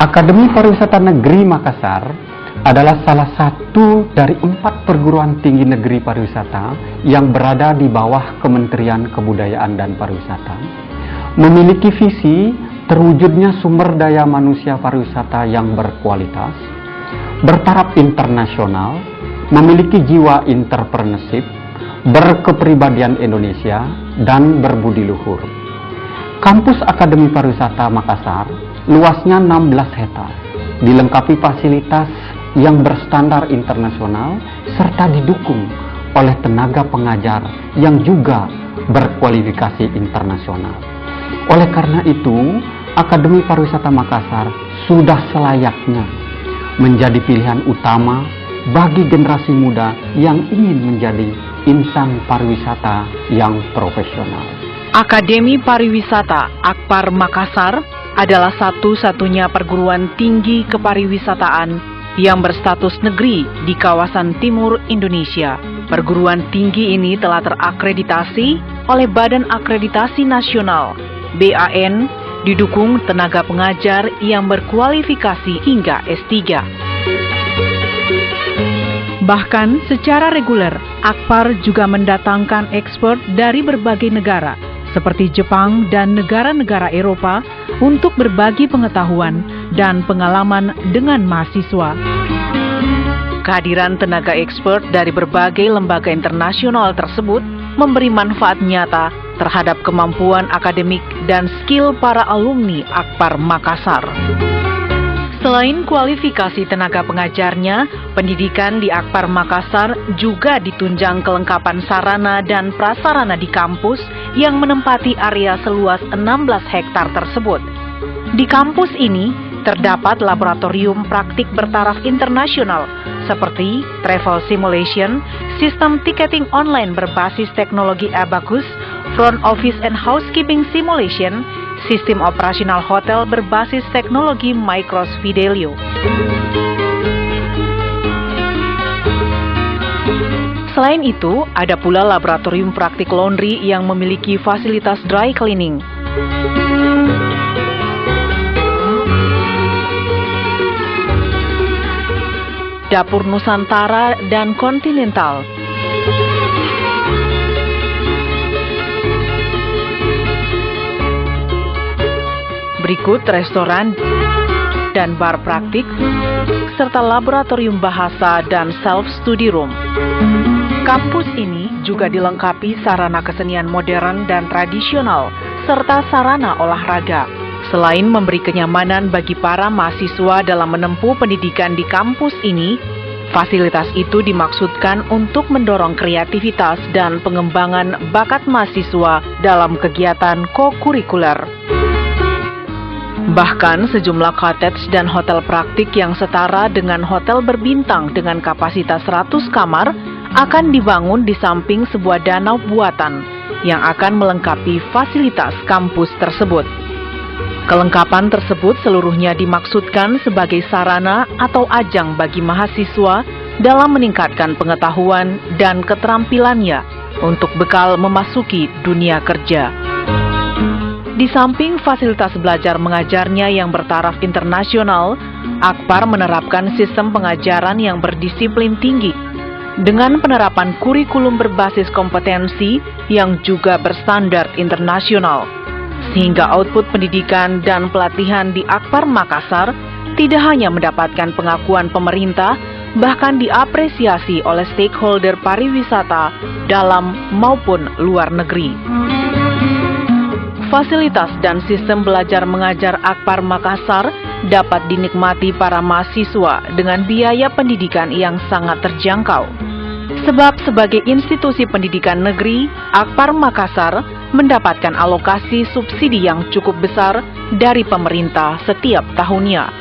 Akademi Pariwisata Negeri Makassar adalah salah satu dari 4 perguruan tinggi negeri pariwisata yang berada di bawah Kementerian Kebudayaan dan Pariwisata. Memiliki visi terwujudnya sumber daya manusia pariwisata yang berkualitas, bertaraf internasional, memiliki jiwa entrepreneurship, berkepribadian Indonesia, dan berbudi luhur. Kampus Akademi Pariwisata Makassar luasnya 16 hektar, dilengkapi fasilitas yang berstandar internasional serta didukung oleh tenaga pengajar yang juga berkualifikasi internasional. Oleh karena itu, Akademi Pariwisata Makassar sudah selayaknya menjadi pilihan utama bagi generasi muda yang ingin menjadi insan pariwisata yang profesional. Akademi Pariwisata Akpar Makassar adalah satu-satunya perguruan tinggi kepariwisataan yang berstatus negeri di kawasan timur Indonesia. Perguruan tinggi ini telah terakreditasi oleh Badan Akreditasi Nasional (BAN), didukung tenaga pengajar yang berkualifikasi hingga S3. Bahkan secara reguler, Akpar juga mendatangkan ekspert dari berbagai negara, seperti Jepang dan negara-negara Eropa, untuk berbagi pengetahuan dan pengalaman dengan mahasiswa. Kehadiran tenaga ekspert dari berbagai lembaga internasional tersebut memberi manfaat nyata terhadap kemampuan akademik dan skill para alumni Akpar Makassar. Selain kualifikasi tenaga pengajarnya, pendidikan di Akpar Makassar juga ditunjang kelengkapan sarana dan prasarana di kampus yang menempati area seluas 16 hektar tersebut. Di kampus ini terdapat laboratorium praktik bertaraf internasional seperti travel simulation, sistem ticketing online berbasis teknologi Abacus, front office and housekeeping simulation, sistem operasional hotel berbasis teknologi Micros Fidelio. Selain itu, ada pula laboratorium praktik laundry yang memiliki fasilitas dry cleaning. Dapur Nusantara dan Kontinental. Berikut restoran dan bar praktik, serta laboratorium bahasa dan self-study room. Kampus ini juga dilengkapi sarana kesenian modern dan tradisional, serta sarana olahraga. Selain memberi kenyamanan bagi para mahasiswa dalam menempuh pendidikan di kampus ini, fasilitas itu dimaksudkan untuk mendorong kreativitas dan pengembangan bakat mahasiswa dalam kegiatan kokurikuler. Bahkan sejumlah cottage dan hotel praktik yang setara dengan hotel berbintang dengan kapasitas 100 kamar akan dibangun di samping sebuah danau buatan yang akan melengkapi fasilitas kampus tersebut. Kelengkapan tersebut seluruhnya dimaksudkan sebagai sarana atau ajang bagi mahasiswa dalam meningkatkan pengetahuan dan keterampilannya untuk bekal memasuki dunia kerja. Di samping fasilitas belajar mengajarnya yang bertaraf internasional, Akpar menerapkan sistem pengajaran yang berdisiplin tinggi dengan penerapan kurikulum berbasis kompetensi yang juga berstandar internasional, sehingga output pendidikan dan pelatihan di Akpar Makassar tidak hanya mendapatkan pengakuan pemerintah, bahkan diapresiasi oleh stakeholder pariwisata dalam maupun luar negeri. Fasilitas dan sistem belajar mengajar Akpar Makassar dapat dinikmati para mahasiswa dengan biaya pendidikan yang sangat terjangkau. Sebab sebagai institusi pendidikan negeri, Akpar Makassar mendapatkan alokasi subsidi yang cukup besar dari pemerintah setiap tahunnya.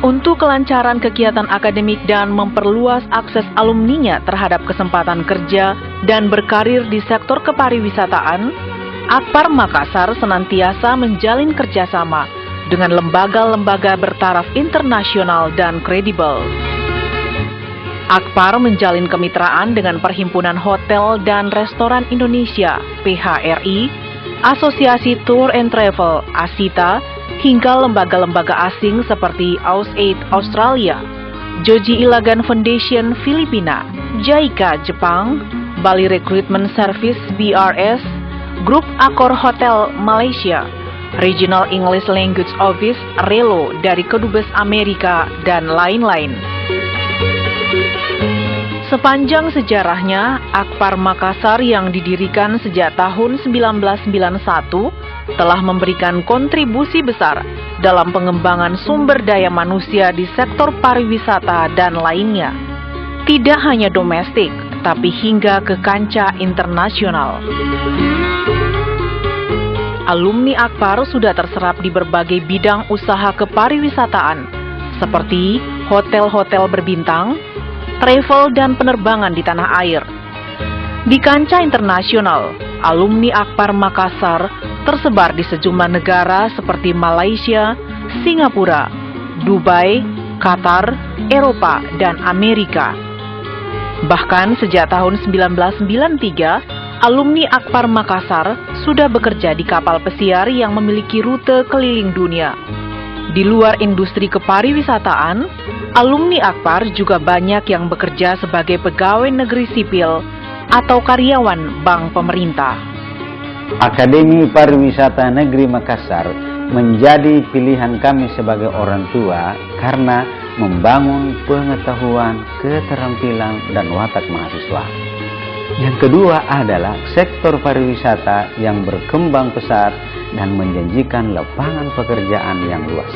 Untuk kelancaran kegiatan akademik dan memperluas akses alumninya terhadap kesempatan kerja dan berkarir di sektor kepariwisataan, Akpar Makassar senantiasa menjalin kerjasama dengan lembaga-lembaga bertaraf internasional dan kredibel. Akpar menjalin kemitraan dengan Perhimpunan Hotel dan Restoran Indonesia (PHRI), Asosiasi Tour and Travel (ASITA), hingga lembaga-lembaga asing seperti AusAid Australia, Joji Ilagan Foundation Filipina, JICA Jepang, Bali Recruitment Service BRS, Grup Accor Hotel Malaysia, Regional English Language Office RELO dari Kedubes Amerika, dan lain-lain. Sepanjang sejarahnya, Akpar Makassar yang didirikan sejak tahun 1991 telah memberikan kontribusi besar dalam pengembangan sumber daya manusia di sektor pariwisata dan lainnya. Tidak hanya domestik, tapi hingga ke kancah internasional. Alumni Akpar sudah terserap di berbagai bidang usaha kepariwisataan, seperti hotel-hotel berbintang, travel dan penerbangan di tanah air. Di kancah internasional, alumni Akpar Makassar tersebar di sejumlah negara seperti Malaysia, Singapura, Dubai, Qatar, Eropa, dan Amerika. Bahkan sejak tahun 1993, alumni Akpar Makassar sudah bekerja di kapal pesiar yang memiliki rute keliling dunia. Di luar industri kepariwisataan, alumni Akpar juga banyak yang bekerja sebagai pegawai negeri sipil atau karyawan bank pemerintah. Akademi Pariwisata Negeri Makassar menjadi pilihan kami sebagai orang tua karena membangun pengetahuan, keterampilan, dan watak mahasiswa. Yang kedua adalah sektor pariwisata yang berkembang pesat dan menjanjikan lapangan pekerjaan yang luas.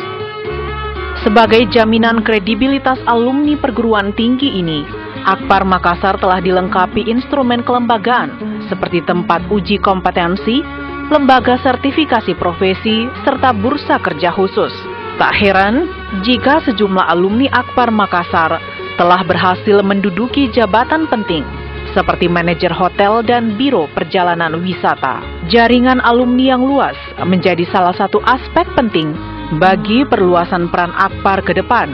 Sebagai jaminan kredibilitas alumni perguruan tinggi ini, Akpar Makassar telah dilengkapi instrumen kelembagaan seperti tempat uji kompetensi, lembaga sertifikasi profesi, serta bursa kerja khusus. Tak heran jika sejumlah alumni Akpar Makassar telah berhasil menduduki jabatan penting seperti manajer hotel dan biro perjalanan wisata. Jaringan alumni yang luas menjadi salah satu aspek penting bagi perluasan peran Akpar ke depan,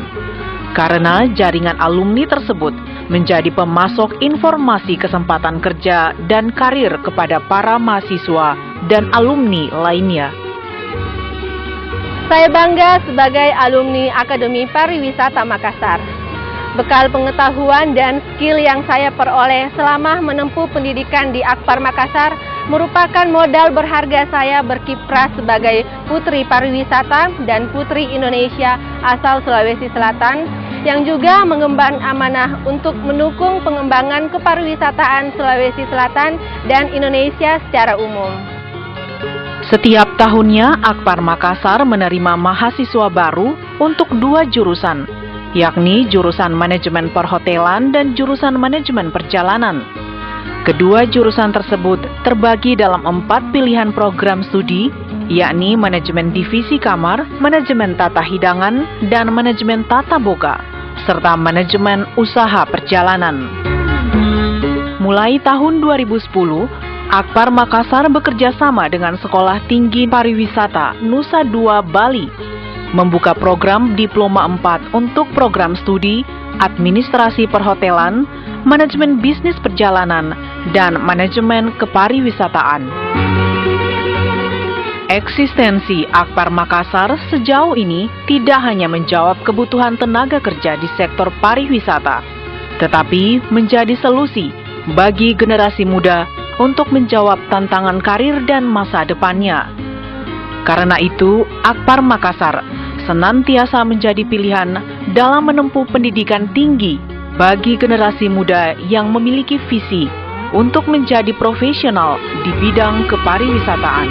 karena jaringan alumni tersebut menjadi pemasok informasi kesempatan kerja dan karir kepada para mahasiswa dan alumni lainnya. Saya bangga sebagai alumni Akademi Pariwisata Makassar. Bekal pengetahuan dan skill yang saya peroleh selama menempuh pendidikan di Akpar Makassar merupakan modal berharga saya berkiprah sebagai putri pariwisata dan putri Indonesia asal Sulawesi Selatan yang juga mengemban amanah untuk mendukung pengembangan kepariwisataan Sulawesi Selatan dan Indonesia secara umum. Setiap tahunnya, Akpar Makassar menerima mahasiswa baru untuk 2 jurusan, yakni jurusan manajemen perhotelan dan jurusan manajemen perjalanan. Kedua jurusan tersebut terbagi dalam 4 pilihan program studi, yakni manajemen divisi kamar, manajemen tata hidangan, dan manajemen tata boga, serta manajemen usaha perjalanan. Mulai tahun 2010, Akpar Makassar bekerja sama dengan Sekolah Tinggi Pariwisata Nusa Dua Bali, membuka program Diploma 4 untuk program studi Administrasi Perhotelan, Manajemen Bisnis Perjalanan, dan Manajemen Kepariwisataan. Eksistensi Akpar Makassar sejauh ini tidak hanya menjawab kebutuhan tenaga kerja di sektor pariwisata, tetapi menjadi solusi bagi generasi muda untuk menjawab tantangan karir dan masa depannya. Karena itu, Akpar Makassar senantiasa menjadi pilihan dalam menempuh pendidikan tinggi bagi generasi muda yang memiliki visi untuk menjadi profesional di bidang kepariwisataan.